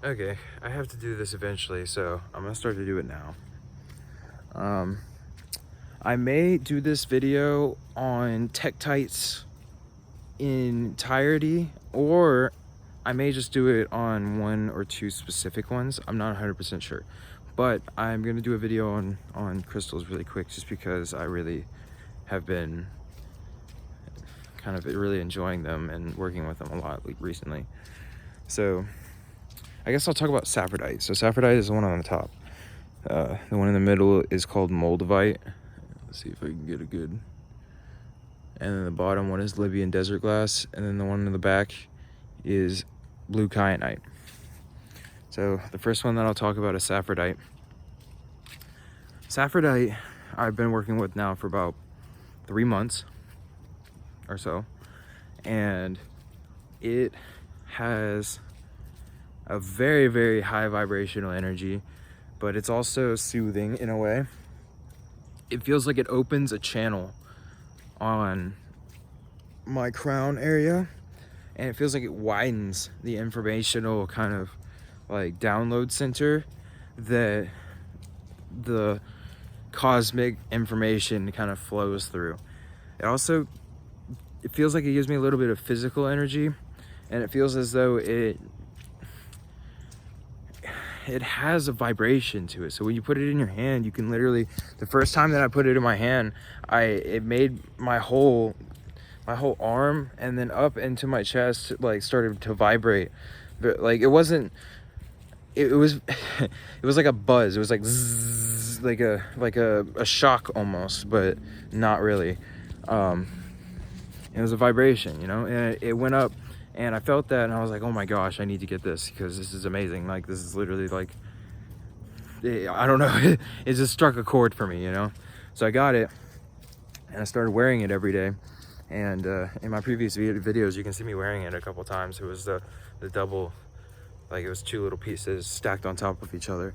Okay, I have to do this eventually, so I'm gonna start to do it now. I may do this video on Tektites in entirety, or I may just do it on one or two specific ones. I'm not 100% sure, but I'm gonna do a video on crystals really quick, just because I really have been kind of really enjoying them and working with them a lot recently. So I guess I'll talk about Saffronite. So Saffronite is the one on the top. The one in the middle is called Moldavite. Let's see if I can get a good. And then the bottom one is Libyan desert glass, and then the one in the back is blue Kyanite. So the first one that I'll talk about is Saffronite. Saffronite I've been working with now for about 3 months or so, and it has a very, very high vibrational energy, but it's also soothing in a way. It feels like it opens a channel on my crown area, and it feels like it widens the informational kind of like download center that the cosmic information kind of flows through. It feels like it gives me a little bit of physical energy, and it feels as though it has a vibration to it. So when you put it in your hand, you can literally, the first time that I put it in my hand, it made my whole arm and then up into my chest like started to vibrate. But like it was it was like a buzz. It was like zzz, like a shock almost, but not really. It was a vibration, you know, and it went up, and I felt that, and I was like, oh my gosh, I need to get this, because this is amazing. Like, this is literally like, I don't know, it just struck a chord for me, you know. So I got it, and I started wearing it every day. And in my previous videos, you can see me wearing it a couple times. It was the double, like it was 2 little pieces stacked on top of each other,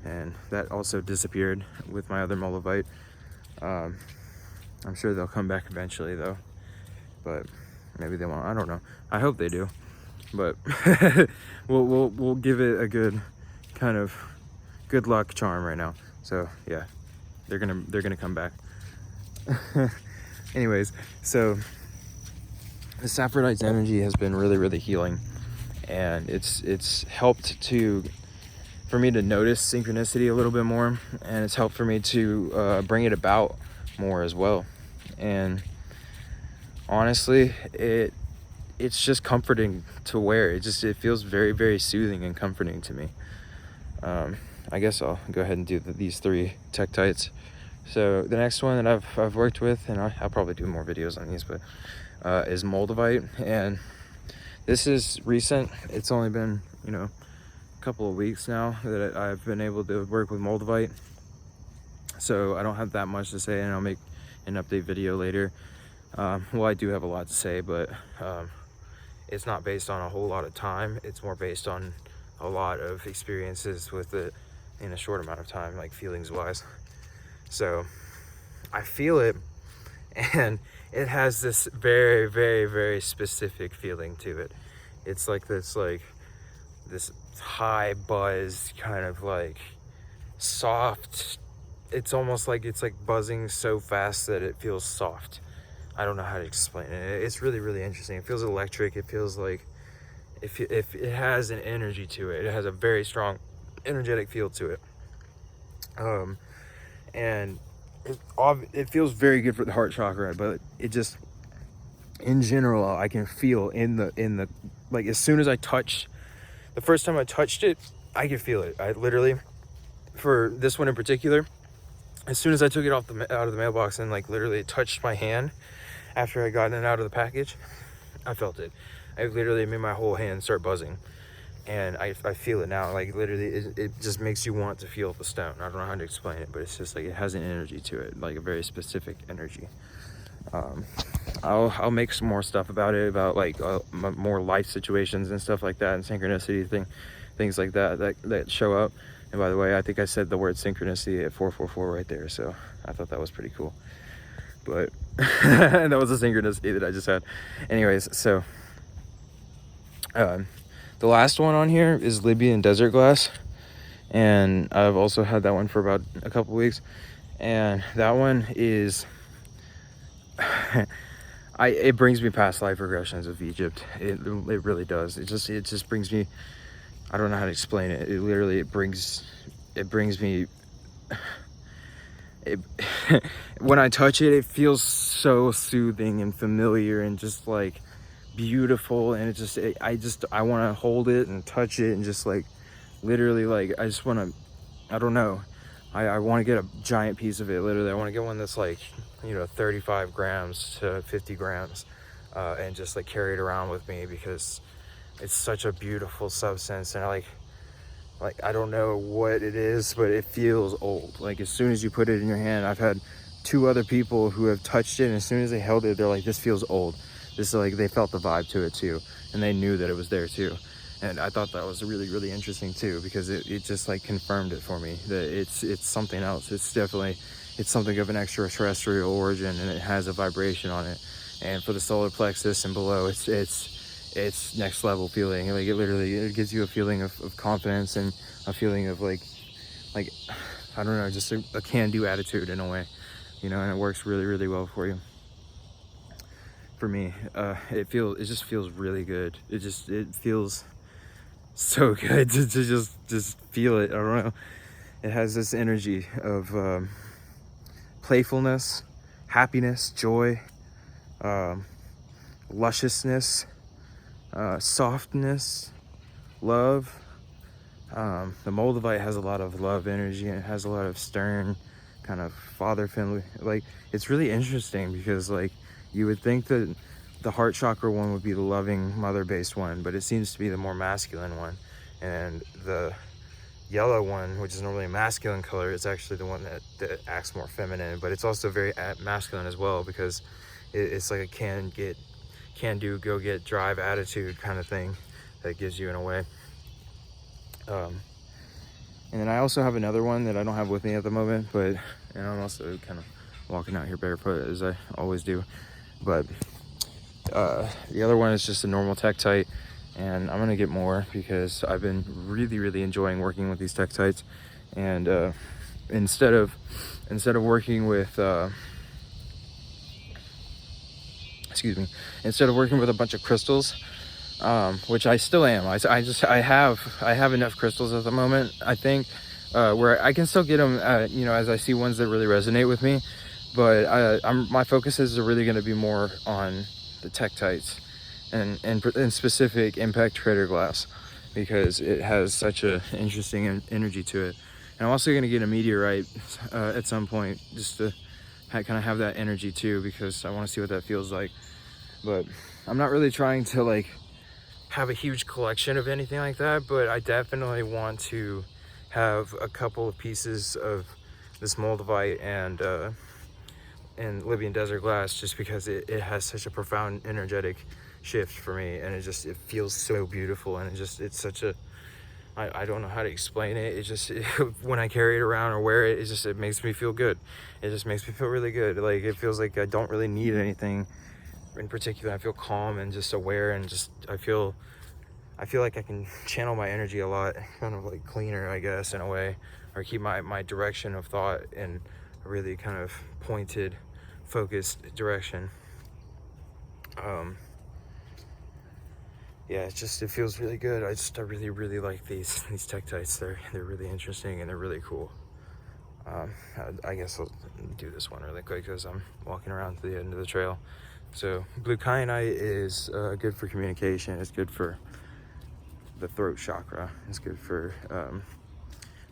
and that also disappeared with my other Moldavite. I'm sure they'll come back eventually though, but maybe they won't. I don't know. I hope they do, but we'll give it a good kind of good luck charm right now. So yeah, they're gonna come back. Anyways, so the Saffronite's energy has been really, really healing, and it's helped for me to notice synchronicity a little bit more, and it's helped for me to bring it about more as well. And honestly, it's just comforting to wear. It feels very, very soothing and comforting to me. I guess I'll go ahead and do these 3 Tektites. So the next one that I've worked with, and I'll probably do more videos on these, but is Moldavite, and this is recent. It's only been, you know, a couple of weeks now that I've been able to work with Moldavite, so I don't have that much to say, and I'll make an update video later. Well, I do have a lot to say, but it's not based on a whole lot of time. It's more based on a lot of experiences with it in a short amount of time, like feelings wise. So I feel it, and it has this very, very, very specific feeling to it. It's like this high buzz, kind of like soft. It's almost like it's like buzzing so fast that it feels soft. I don't know how to explain it. It's really, really interesting. It feels electric. It feels like if it has an energy to it. It has a very strong energetic feel to it. And it feels very good for the heart chakra, but it just, in general, I can feel in the like, as soon as I touch, the first time I touched it, I could feel it. I literally, for this one in particular, as soon as I took it out of the mailbox and like literally touched my hand after I got it out of the package, I felt it. I literally made my whole hand start buzzing, and I feel it now. Like literally, it just makes you want to feel the stone. I don't know how to explain it, but it's just like it has an energy to it, like a very specific energy. I'll make some more stuff about it, about like more life situations and stuff like that, and synchronicity things like that show up. And by the way, I think I said the word synchronicity at 444 right there, so I thought that was pretty cool. But that was a synchronicity that I just had. Anyways, so The last one on here is Libyan desert glass, and I've also had that one for about a couple weeks, and that one is it brings me past life regressions of Egypt. It really does. It just brings me, I don't know how to explain it. It literally brings me it when I touch it, it feels so soothing and familiar and just like beautiful, and I want to hold it and touch it and just like literally like I just want to, I don't know, I want to get a giant piece of it. Literally I want to get one that's like, you know, 35 grams to 50 grams and just like carry it around with me, because it's such a beautiful substance. And I don't know what it is, but it feels old. Like as soon as you put it in your hand, I've had 2 other people who have touched it, and as soon as they held it, they're like, this feels old. This is like, they felt the vibe to it too, and they knew that it was there too. And I thought that was really, really interesting too, because it just like confirmed it for me that it's something else. It's definitely, it's something of an extraterrestrial origin, and it has a vibration on it. And for the solar plexus and below, it's next level feeling. Like it gives you a feeling of confidence, and a feeling of like I don't know, just a can-do attitude in a way, you know. And it works really, really well for you. For me, it just feels really good. It feels so good to just feel it. I don't know. It has this energy of playfulness, happiness, joy, lusciousness, softness, love. The Moldavite has a lot of love energy, and it has a lot of stern, kind of father family. Like, it's really interesting, because like you would think that the heart chakra one would be the loving mother based one, but it seems to be the more masculine one. And the yellow one, which is normally a masculine color, is actually the one that acts more feminine, but it's also very masculine as well, because it's like a can do, go get, drive attitude kind of thing that gives you in a way. And then I also have another one that I don't have with me at the moment, but, and I'm also kind of walking out here barefoot as I always do, but the other one is just a normal Tektite, and I'm gonna get more because I've been really, really enjoying working with these Tektites. And instead of working with instead of working with a bunch of crystals, which I still am. I have enough crystals at the moment, I think, where I can still get them, you know, as I see ones that really resonate with me. But my focus is really going to be more on the Tektites and specific impact crater glass, because it has such a interesting energy to it. And I'm also going to get a meteorite at some point, just to kind of have that energy too, because I want to see what that feels like. But I'm not really trying to like have a huge collection of anything like that, but I definitely want to have a couple of pieces of this Moldavite and Libyan desert glass, just because it has such a profound energetic shift for me, and it feels so beautiful, and it's such a, I don't know how to explain it. When I carry it around or wear it, it makes me feel good. It just makes me feel really good. Like, it feels like I don't really need anything in particular. I feel calm and just aware, and just I feel like I can channel my energy a lot, kind of like cleaner, I guess, in a way, or keep my direction of thought in a really kind of pointed, focused direction. Yeah, it feels really good. I really, really like these Tektites. They're really interesting, and they're really cool. I guess I'll do this one really quick as I'm walking around to the end of the trail. So blue Kyanite is good for communication. It's good for the throat chakra. It's good for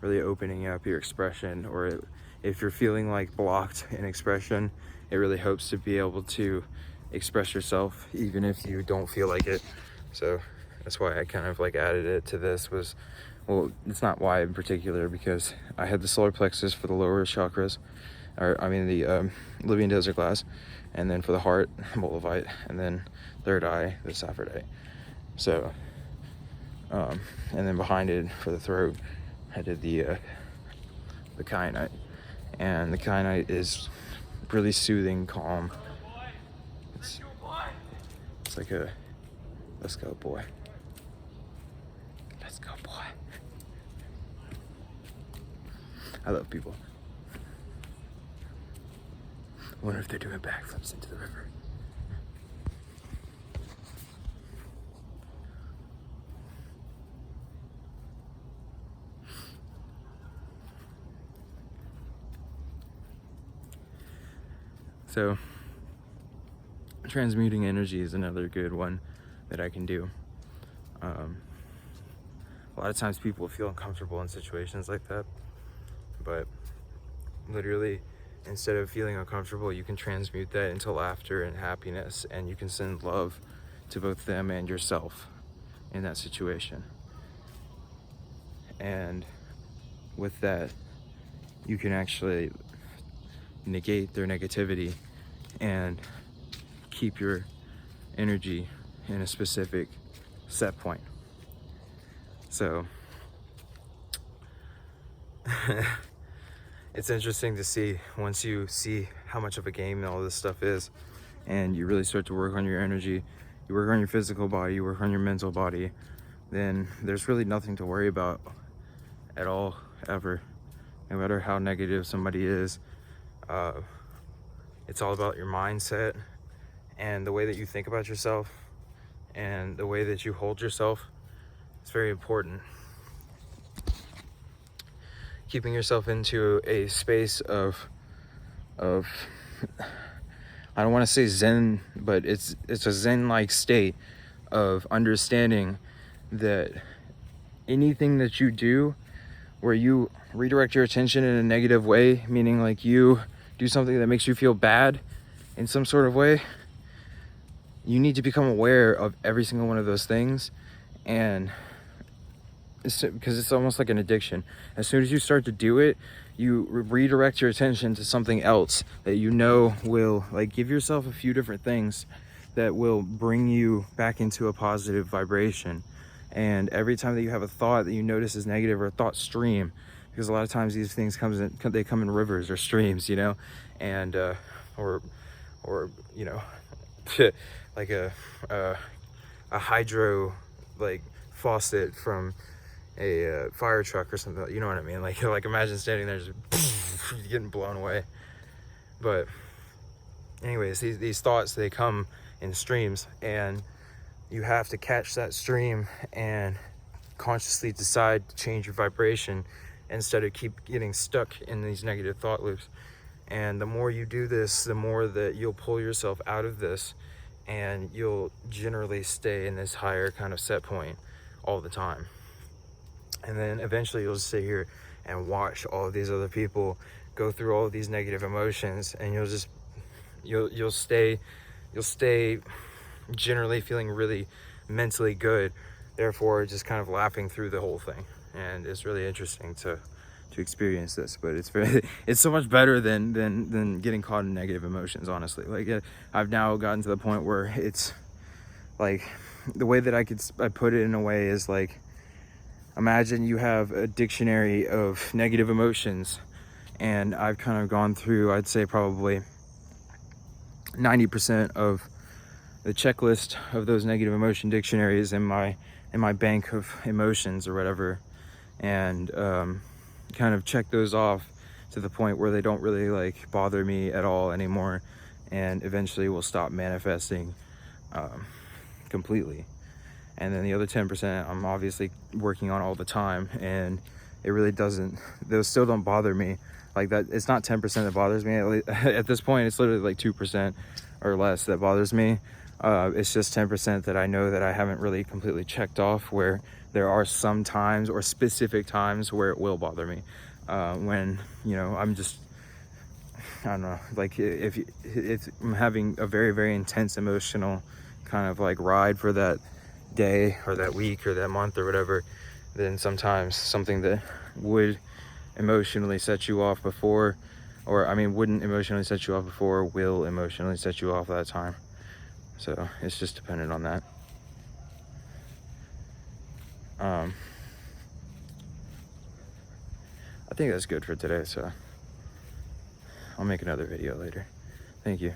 really opening up your expression, or if you're feeling like blocked in expression, it really helps to be able to express yourself even if you don't feel like it. So that's why I kind of like added it to this. Well, it's not why in particular, because I had the solar plexus for the lower chakras, or I mean the Libyan desert glass, and then for the heart, Moldavite, and then third eye, the Saffronite. So and then behind it for the throat, I did the Kyanite, and the Kyanite is really soothing, calm. It's like a, let's go boy. Let's go, boy. I love people. I wonder if they're doing backflips into the river. So, transmuting energy is another good one that I can do. A lot of times people feel uncomfortable in situations like that, but literally, instead of feeling uncomfortable, you can transmute that into laughter and happiness, and you can send love to both them and yourself in that situation. And with that, you can actually negate their negativity and keep your energy in a specific set point. So it's interesting to see, once you see how much of a game all this stuff is, and you really start to work on your energy, you work on your physical body, you work on your mental body, then there's really nothing to worry about at all, ever. No matter how negative somebody is, it's all about your mindset and the way that you think about yourself and the way that you hold yourself. It's very important. Keeping yourself into a space of I don't want to say Zen, but it's a Zen-like state of understanding that anything that you do where you redirect your attention in a negative way, meaning like you do something that makes you feel bad in some sort of way, you need to become aware of every single one of those things. And because it's almost like an addiction. As soon as you start to do it, you redirect your attention to something else that you know will, like, give yourself a few different things that will bring you back into a positive vibration. And every time that you have a thought that you notice is negative, or a thought stream, because a lot of times these things they come in rivers or streams, you know, and or you know, like a hydro, like, faucet from a fire truck or something, you know what I mean? Like imagine standing there just getting blown away. But anyways, these thoughts, they come in streams, and you have to catch that stream and consciously decide to change your vibration instead of keep getting stuck in these negative thought loops. And the more you do this, the more that you'll pull yourself out of this, and you'll generally stay in this higher kind of set point all the time. And then eventually you'll just sit here and watch all of these other people go through all of these negative emotions, and you'll stay generally feeling really mentally good, therefore just kind of laughing through the whole thing. And it's really interesting to experience this, but it's so much better than getting caught in negative emotions, honestly. Like, I've now gotten to the point where it's like, the way that I put it in a way is like, imagine you have a dictionary of negative emotions, and I've kind of gone through, I'd say probably 90% of the checklist of those negative emotion dictionaries in my bank of emotions or whatever, and kind of check those off to the point where they don't really like bother me at all anymore, and eventually will stop manifesting completely. And then the other 10% I'm obviously working on all the time, and it really doesn't, those still don't bother me like that. It's not 10% that bothers me at this point. It's literally like 2% or less that bothers me. It's just 10% that I know that I haven't really completely checked off, where there are some times or specific times where it will bother me, when, you know, I'm just, I don't know, like if I'm having a very, very intense emotional kind of like ride for that day or that week or that month or whatever, then sometimes something that would emotionally set you off before, or I mean wouldn't emotionally set you off before, will emotionally set you off that time. So it's just dependent on that. I think that's good for today, so I'll make another video later. Thank you.